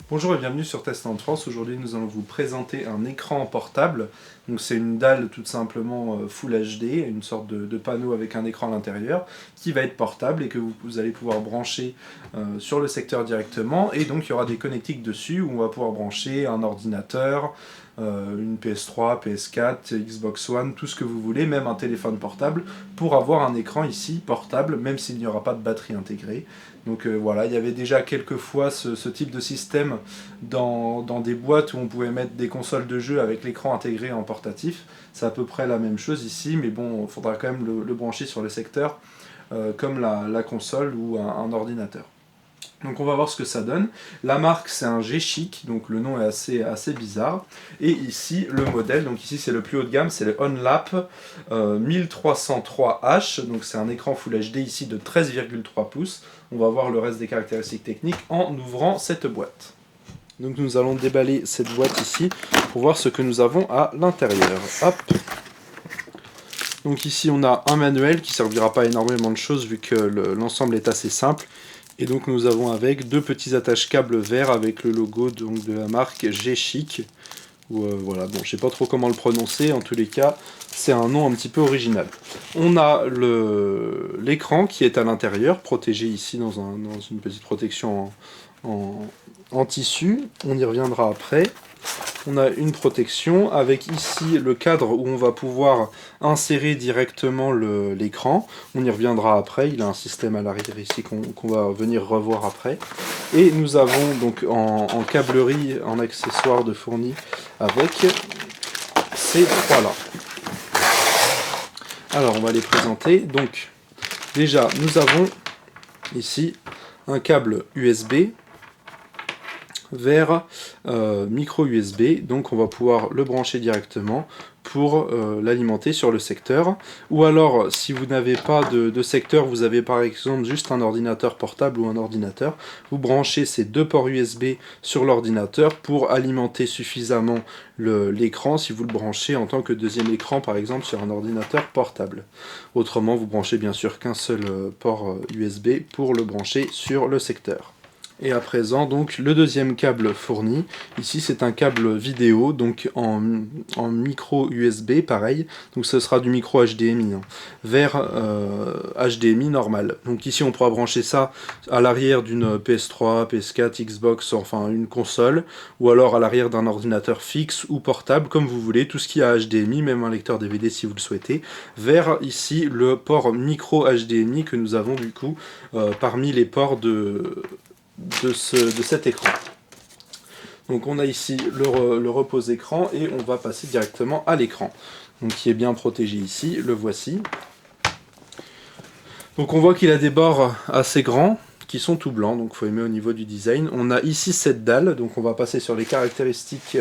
Bonjour et bienvenue sur Test en France. Aujourd'hui nous allons vous présenter un écran portable. Donc c'est une dalle tout simplement Full HD, une sorte de panneau avec un écran à l'intérieur qui va être portable et que vous allez pouvoir brancher sur le secteur directement. Et donc il y aura des connectiques dessus où on va pouvoir brancher un ordinateur, une PS3, PS4, Xbox One, tout ce que vous voulez, même un téléphone portable, pour avoir un écran ici portable, même s'il n'y aura pas de batterie intégrée. Donc voilà, il y avait déjà quelques fois ce type de système dans des boîtes où on pouvait mettre des consoles de jeux avec l'écran intégré en portatif. C'est à peu près la même chose ici, mais bon, il faudra quand même le brancher sur le secteur, comme la console ou un ordinateur. Donc on va voir ce que ça donne. La marque c'est un G-Chic, donc le nom est assez bizarre. Et ici le modèle, donc ici c'est le plus haut de gamme, c'est le OnLap 1303H, donc c'est un écran Full HD ici de 13,3 pouces. On va voir le reste des caractéristiques techniques en ouvrant cette boîte. Donc nous allons déballer cette boîte ici pour voir ce que nous avons à l'intérieur. Hop. Donc ici on a un manuel qui ne servira pas à énormément de choses vu que l'ensemble est assez simple. Et donc nous avons avec deux petits attaches câbles verts avec le logo donc, de la marque G-Chic. Voilà, bon, je sais pas trop comment le prononcer, en tous les cas, c'est un nom un petit peu original. On a l'écran qui est à l'intérieur, protégé ici dans une petite protection en tissu, on y reviendra après. On a une protection avec ici le cadre où on va pouvoir insérer directement l'écran. On y reviendra après, il a un système à l'arrière ici qu'on va venir revoir après. Et nous avons donc en câblerie, en accessoire de fourni avec ces trois-là. Alors on va les présenter. Donc déjà nous avons ici un câble USB vers micro USB, donc on va pouvoir le brancher directement pour l'alimenter sur le secteur. Ou alors si vous n'avez pas de secteur, vous avez par exemple juste un ordinateur portable ou un ordinateur, vous branchez ces deux ports USB sur l'ordinateur pour alimenter suffisamment l'écran si vous le branchez en tant que deuxième écran par exemple sur un ordinateur portable. Autrement vous branchez bien sûr qu'un seul port USB pour le brancher sur le secteur. Et à présent, donc, le deuxième câble fourni. Ici, c'est un câble vidéo, donc en micro USB, pareil. Donc, ce sera du micro HDMI, hein, vers HDMI normal. Donc ici, on pourra brancher ça à l'arrière d'une PS3, PS4, Xbox, enfin une console, ou alors à l'arrière d'un ordinateur fixe ou portable, comme vous voulez, tout ce qui a HDMI, même un lecteur DVD si vous le souhaitez, vers ici le port micro HDMI que nous avons du coup parmi les ports de cet écran. Donc on a ici le repose écran et on va passer directement à l'écran. Donc qui est bien protégé ici, le voici. Donc on voit qu'il a des bords assez grands qui sont tout blancs, donc il faut aimer au niveau du design. On a ici cette dalle, donc on va passer sur les caractéristiques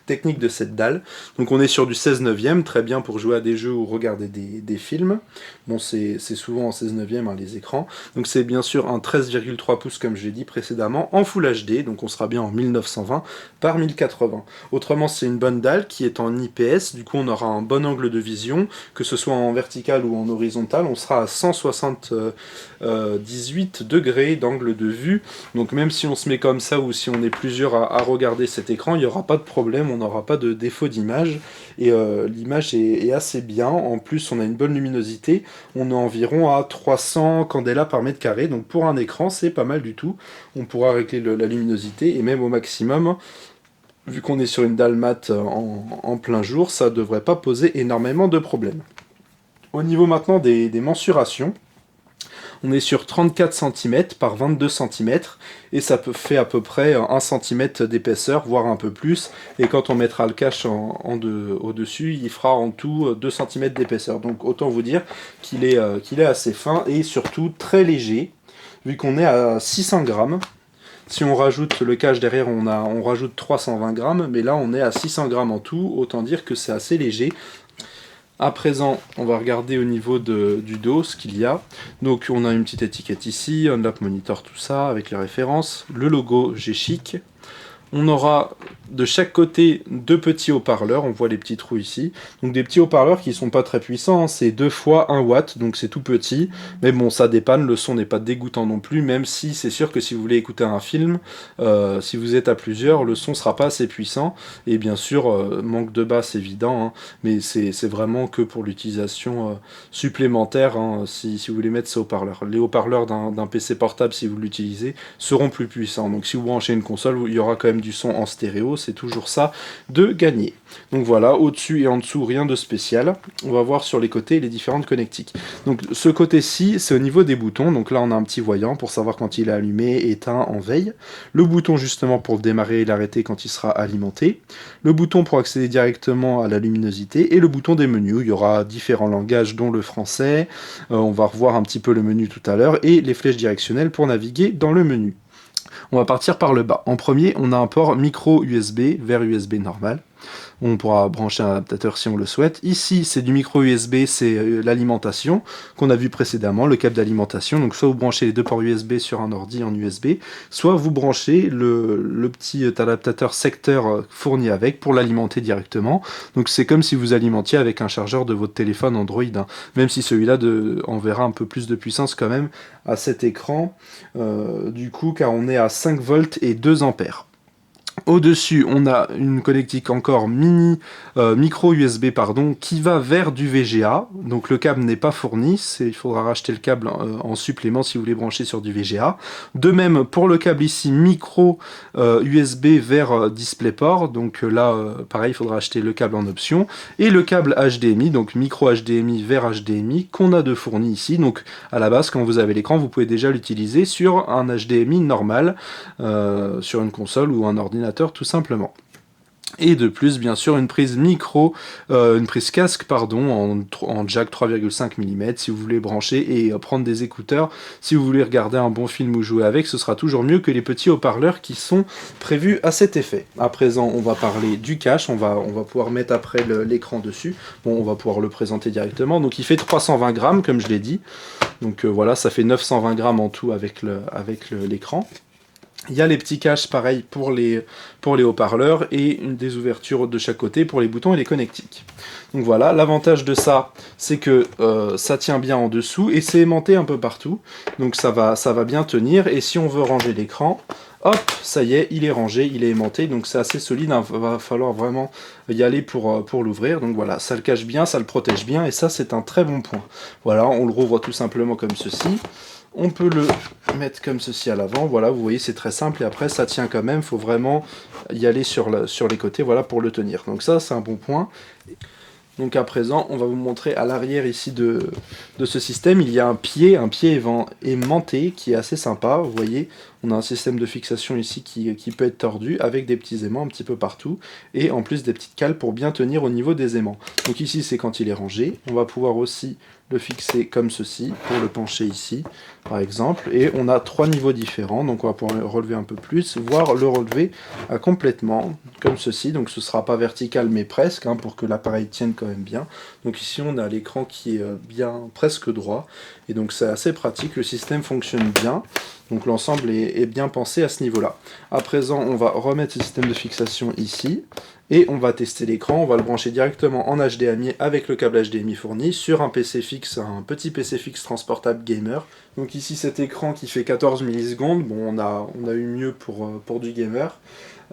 techniques de cette dalle. Donc on est sur du 16/9, très bien pour jouer à des jeux ou regarder des films. Bon, c'est souvent en 16/9 hein, les écrans. Donc c'est bien sûr un 13,3 pouces comme je l'ai dit précédemment, en Full HD, donc on sera bien en 1920 par 1080. Autrement c'est une bonne dalle qui est en IPS, du coup on aura un bon angle de vision, que ce soit en vertical ou en horizontal, on sera à 178 degrés d'angle de vue, donc même si on se met comme ça ou si on est plusieurs à regarder cet écran, il n'y aura pas de problème, on n'aura pas de défaut d'image, et l'image est assez bien. En plus on a une bonne luminosité, on est environ à 300 candela par mètre carré, donc pour un écran c'est pas mal du tout. On pourra régler la luminosité, et même au maximum, vu qu'on est sur une dalle mat en plein jour, ça devrait pas poser énormément de problèmes. Au niveau maintenant des mensurations, on est sur 34 cm par 22 cm et ça fait à peu près 1 cm d'épaisseur, voire un peu plus. Et quand on mettra le cache au-dessus, il fera en tout 2 cm d'épaisseur. Donc autant vous dire qu'il est assez fin et surtout très léger, vu qu'on est à 600 grammes. Si on rajoute le cache derrière, on rajoute 320 grammes, mais là on est à 600 grammes en tout, autant dire que c'est assez léger. À présent, on va regarder au niveau du dos ce qu'il y a. Donc on a une petite étiquette ici, OnLap Monitor, tout ça, avec les références, le logo G-Chic. On aura de chaque côté 2 petits haut-parleurs, on voit les petits trous ici. Donc des petits haut-parleurs qui sont pas très puissants, hein. C'est 2 fois 1 watt, donc c'est tout petit. Mais bon, ça dépanne, le son n'est pas dégoûtant non plus, même si c'est sûr que si vous voulez écouter un film, si vous êtes à plusieurs, le son sera pas assez puissant. Et bien sûr, manque de basse évident, hein, mais c'est vraiment que pour l'utilisation supplémentaire, hein, si vous voulez mettre ces haut-parleurs. Les haut-parleurs d'un PC portable, si vous l'utilisez, seront plus puissants. Donc si vous branchez une console, il y aura quand même du son en stéréo, c'est toujours ça de gagner. Donc voilà, au-dessus et en dessous, rien de spécial. On va voir sur les côtés les différentes connectiques. Donc ce côté-ci, c'est au niveau des boutons. Donc là, on a un petit voyant pour savoir quand il est allumé, éteint, en veille. Le bouton justement pour le démarrer et l'arrêter quand il sera alimenté. Le bouton pour accéder directement à la luminosité. Et le bouton des menus. Il y aura différents langages, dont le français. On va revoir un petit peu le menu tout à l'heure. Et les flèches directionnelles pour naviguer dans le menu. On va partir par le bas. En premier, on a un port micro USB vers USB normal. On pourra brancher un adaptateur si on le souhaite. Ici, c'est du micro USB, c'est l'alimentation qu'on a vu précédemment, le câble d'alimentation. Donc soit vous branchez les 2 ports USB sur un ordi en USB, soit vous branchez le petit adaptateur secteur fourni avec pour l'alimenter directement. Donc c'est comme si vous alimentiez avec un chargeur de votre téléphone Android, hein. Même si celui-là enverra un peu plus de puissance quand même à cet écran, du coup, car on est à 5 volts et 2 ampères. Au-dessus, on a une connectique encore micro USB qui va vers du VGA. Donc le câble n'est pas fourni, il faudra racheter le câble en supplément si vous voulez brancher sur du VGA. De même pour le câble ici micro USB vers DisplayPort. Donc là, pareil, il faudra acheter le câble en option. Et le câble HDMI, donc micro HDMI vers HDMI qu'on a de fourni ici. Donc à la base, quand vous avez l'écran, vous pouvez déjà l'utiliser sur un HDMI normal, sur une console ou un ordinateur tout simplement. Et de plus, bien sûr, une prise casque, en jack 3,5 mm si vous voulez brancher et prendre des écouteurs. Si vous voulez regarder un bon film ou jouer avec, ce sera toujours mieux que les petits haut-parleurs qui sont prévus à cet effet. À présent, on va parler du cache, on va pouvoir mettre après l'écran dessus. Bon, on va pouvoir le présenter directement. Donc il fait 320 grammes, comme je l'ai dit. Donc voilà, ça fait 920 grammes en tout avec l'écran. Il y a les petits caches, pareil, pour les haut-parleurs et des ouvertures de chaque côté pour les boutons et les connectiques. Donc voilà, l'avantage de ça, c'est que ça tient bien en dessous et c'est aimanté un peu partout. Donc ça va bien tenir. Et si on veut ranger l'écran, hop, ça y est, il est rangé, il est aimanté. Donc c'est assez solide, hein, va falloir vraiment y aller pour l'ouvrir. Donc voilà, ça le cache bien, ça le protège bien et ça, c'est un très bon point. Voilà, on le rouvre tout simplement comme ceci. On peut le mettre comme ceci à l'avant, voilà, vous voyez, c'est très simple, et après ça tient quand même, il faut vraiment y aller sur les côtés, voilà, pour le tenir. Donc ça, c'est un bon point. Donc à présent, on va vous montrer à l'arrière ici de ce système, il y a un pied aimanté qui est assez sympa, vous voyez, on a un système de fixation ici qui peut être tordu, avec des petits aimants un petit peu partout, et en plus des petites cales pour bien tenir au niveau des aimants. Donc ici, c'est quand il est rangé, on va pouvoir aussi le fixer comme ceci, pour le pencher ici, par exemple, et on a 3 niveaux différents, donc on va pouvoir le relever un peu plus, voire le relever complètement, comme ceci, donc ce sera pas vertical, mais presque, hein, pour que l'appareil tienne quand même bien. Donc ici, on a l'écran qui est bien, presque droit, et donc c'est assez pratique, le système fonctionne bien, donc l'ensemble est bien pensé à ce niveau-là. À présent, on va remettre le système de fixation ici, et on va tester l'écran, on va le brancher directement en HDMI avec le câble HDMI fourni sur un PC fixe, un petit PC fixe transportable gamer. Donc ici cet écran qui fait 14 millisecondes, bon on a eu mieux pour du gamer.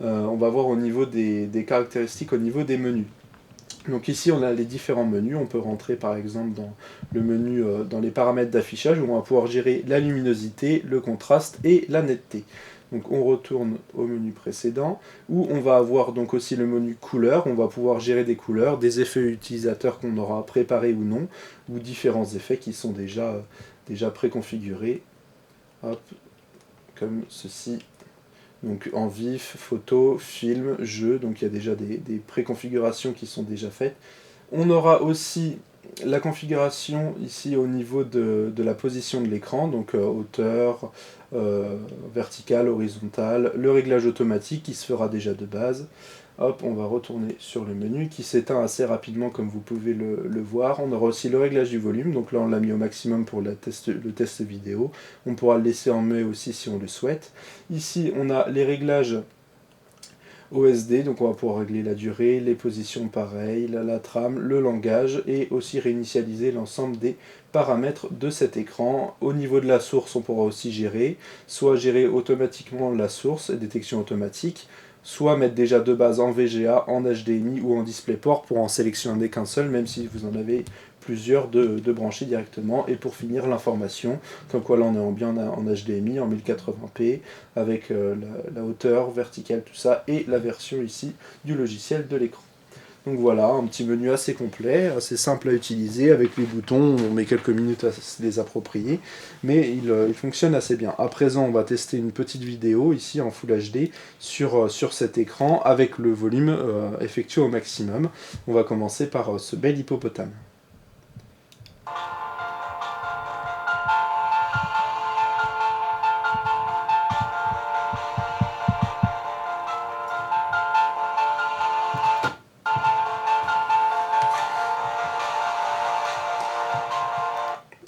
On va voir au niveau des caractéristiques, au niveau des menus. Donc ici on a les différents menus, on peut rentrer par exemple dans le menu, dans les paramètres d'affichage où on va pouvoir gérer la luminosité, le contraste et la netteté. Donc on retourne au menu précédent, où on va avoir donc aussi le menu couleurs, on va pouvoir gérer des couleurs, des effets utilisateurs qu'on aura préparés ou non, ou différents effets qui sont déjà préconfigurés, hop, comme ceci. Donc en vif, photo, film, jeu, donc il y a déjà des préconfigurations qui sont déjà faites. On aura aussi la configuration ici au niveau de la position de l'écran, donc hauteur, verticale, horizontale, le réglage automatique qui se fera déjà de base. Hop, on va retourner sur le menu qui s'éteint assez rapidement comme vous pouvez le voir. On aura aussi le réglage du volume, donc là on l'a mis au maximum pour le test vidéo. On pourra le laisser en muet aussi si on le souhaite. Ici on a les réglages OSD, donc on va pouvoir régler la durée, les positions pareilles, la trame, le langage, et aussi réinitialiser l'ensemble des paramètres de cet écran. Au niveau de la source, on pourra aussi gérer, soit gérer automatiquement la source, détection automatique, soit mettre déjà de base en VGA, en HDMI ou en DisplayPort pour en sélectionner qu'un seul, même si vous en avez plusieurs de brancher directement. Et pour finir, l'information, comme quoi là on est bien en HDMI, en 1080p, avec la hauteur verticale, tout ça, et la version ici du logiciel de l'écran. Donc voilà, un petit menu assez complet, assez simple à utiliser, avec les boutons, on met quelques minutes à se les approprier, mais il fonctionne assez bien. À présent, on va tester une petite vidéo, ici en Full HD, sur cet écran, avec le volume effectué au maximum. On va commencer par ce bel hippopotame.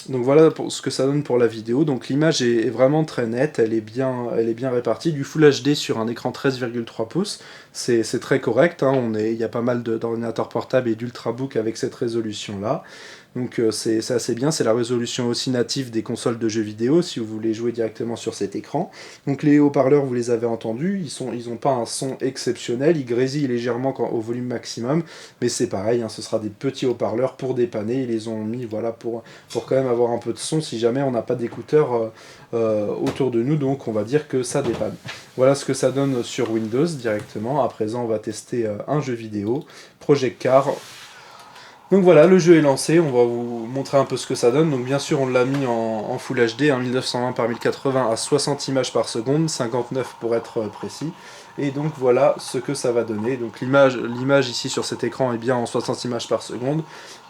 Donc voilà pour ce que ça donne pour la vidéo. Donc l'image est vraiment très nette, elle est bien répartie. Du Full HD sur un écran 13,3 pouces, c'est très correct. Hein. Il y a pas mal d'ordinateurs portables et d'ultrabook avec cette résolution-là. Donc c'est assez bien, c'est la résolution aussi native des consoles de jeux vidéo si vous voulez jouer directement sur cet écran. Donc les haut-parleurs, vous les avez entendus, ils n'ont pas un son exceptionnel, ils grésillent légèrement au volume maximum, mais c'est pareil, hein, ce sera des petits haut-parleurs pour dépanner, ils les ont mis voilà, pour quand même avoir un peu de son si jamais on n'a pas d'écouteurs autour de nous, donc on va dire que ça dépanne. Voilà ce que ça donne sur Windows directement. À présent, on va tester un jeu vidéo, Project Car. Donc voilà, le jeu est lancé, on va vous montrer un peu ce que ça donne. Donc bien sûr, on l'a mis en Full HD, hein, 1920 par 1080 à 60 images par seconde, 59 pour être précis. Et donc voilà ce que ça va donner. Donc l'image ici sur cet écran est bien en 60 images par seconde,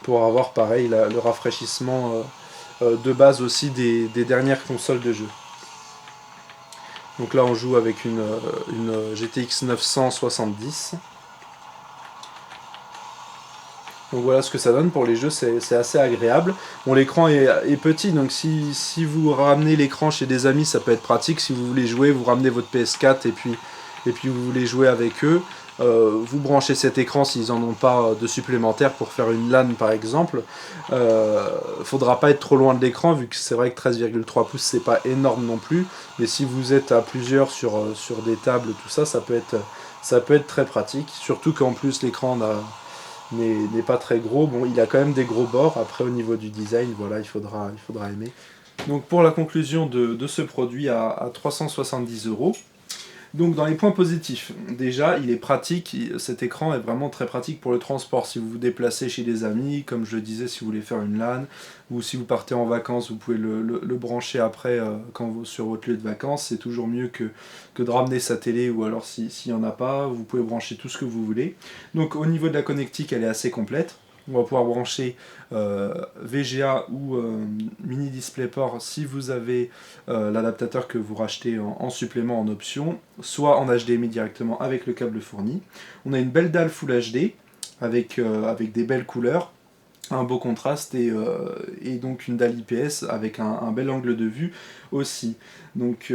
pour avoir pareil le rafraîchissement de base aussi des dernières consoles de jeu. Donc là on joue avec une GTX 970. Donc voilà ce que ça donne pour les jeux, c'est assez agréable. Bon, l'écran est petit, donc si vous ramenez l'écran chez des amis, ça peut être pratique. Si vous voulez jouer, vous ramenez votre PS4 et puis vous voulez jouer avec eux. Vous branchez cet écran s'ils n'en ont pas de supplémentaire pour faire une LAN par exemple. Faudra pas être trop loin de l'écran, vu que c'est vrai que 13,3 pouces c'est pas énorme non plus. Mais si vous êtes à plusieurs sur des tables, tout ça, ça peut être très pratique. Surtout qu'en plus l'écran n'est pas très gros. Bon, il a quand même des gros bords. Après, au niveau du design, voilà, il faudra aimer. Donc pour la conclusion de ce produit à 370 €. Donc dans les points positifs, déjà il est pratique, cet écran est vraiment très pratique pour le transport. Si vous vous déplacez chez des amis, comme je le disais, si vous voulez faire une LAN, ou si vous partez en vacances, vous pouvez le brancher après sur votre lieu de vacances. C'est toujours mieux que de ramener sa télé, ou alors s'il n'y en a pas, vous pouvez brancher tout ce que vous voulez. Donc au niveau de la connectique, elle est assez complète. On va pouvoir brancher VGA ou mini DisplayPort si vous avez l'adaptateur que vous rachetez en supplément en option, soit en HDMI directement avec le câble fourni. On a une belle dalle Full HD avec des belles couleurs, un beau contraste et donc une dalle IPS avec un bel angle de vue aussi. Donc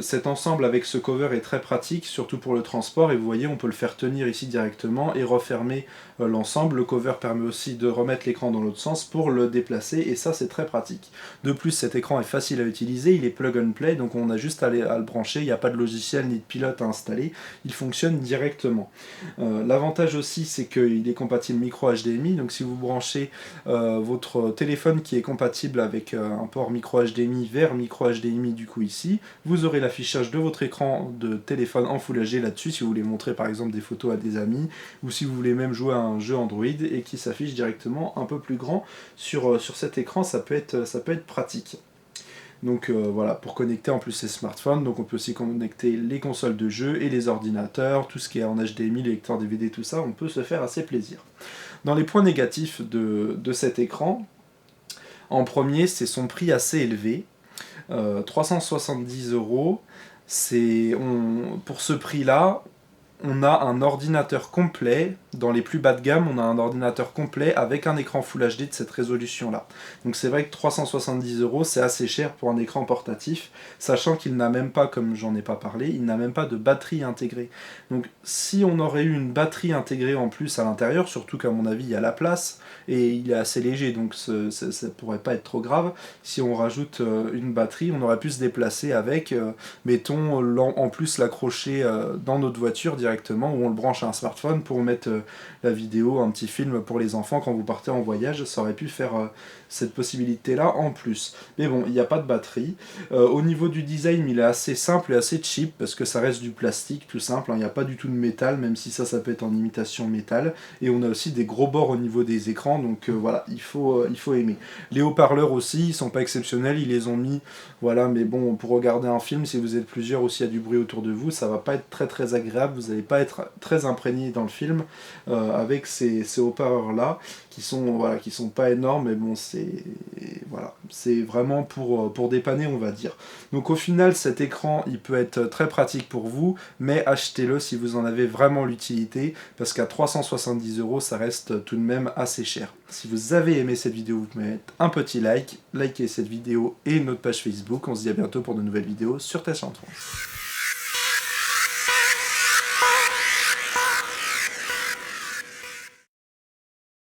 cet ensemble avec ce cover est très pratique, surtout pour le transport, et vous voyez on peut le faire tenir ici directement et refermer l'ensemble. Le cover permet aussi de remettre l'écran dans l'autre sens pour le déplacer, et ça c'est très pratique. De plus, cet écran est facile à utiliser, il est plug and play, donc on a juste à le brancher, il n'y a pas de logiciel ni de pilote à installer, il fonctionne directement. L'avantage aussi c'est qu'il est compatible micro HDMI, donc si vous branchez votre téléphone qui est compatible avec un port micro HDMI vers micro HDMI du coup ici, vous aurez l'affichage de votre écran de téléphone en Full HD là-dessus si vous voulez montrer par exemple des photos à des amis, ou si vous voulez même jouer à un jeu Android et qui s'affiche directement un peu plus grand sur cet écran, ça peut être pratique. Donc voilà, pour connecter en plus ces smartphones, donc on peut aussi connecter les consoles de jeux et les ordinateurs, tout ce qui est en HDMI, les lecteurs DVD, tout ça, on peut se faire assez plaisir. Dans les points négatifs de cet écran, en premier, c'est son prix assez élevé. 370 €, pour ce prix-là, on a un ordinateur complet, dans les plus bas de gamme, on a un ordinateur complet avec un écran Full HD de cette résolution-là. Donc c'est vrai que 370 € c'est assez cher pour un écran portatif, sachant qu'il n'a même pas, comme j'en ai pas parlé, il n'a même pas de batterie intégrée. Donc si on aurait eu une batterie intégrée en plus à l'intérieur, surtout qu'à mon avis il y a la place, et il est assez léger, donc ça pourrait pas être trop grave, si on rajoute une batterie, on aurait pu se déplacer avec, mettons, en plus l'accrocher dans notre voiture directement, ou on le branche à un smartphone pour mettre la vidéo, un petit film pour les enfants quand vous partez en voyage, ça aurait pu faire cette possibilité-là en plus. Mais bon, il n'y a pas de batterie. Au niveau du design, il est assez simple et assez cheap, parce que ça reste du plastique tout simple, hein. Il n'y a pas du tout de métal, même si ça peut être en imitation métal, et on a aussi des gros bords au niveau des écrans, donc voilà, il faut aimer. Les haut-parleurs aussi, ils sont pas exceptionnels, ils les ont mis, voilà, mais bon, pour regarder un film, si vous êtes plusieurs ou s'il y a du bruit autour de vous, ça va pas être très très agréable, vous n'allez pas être très imprégné dans le film avec ces haut-parleurs-là, qui sont pas énormes, mais bon, c'est vraiment pour dépanner, on va dire. Donc au final, cet écran, il peut être très pratique pour vous, mais achetez-le si vous en avez vraiment l'utilité, parce qu'à 370 €, ça reste tout de même assez cher. Si vous avez aimé cette vidéo, vous pouvez mettre un petit like, likez cette vidéo et notre page Facebook. On se dit à bientôt pour de nouvelles vidéos sur Tech Chant de France.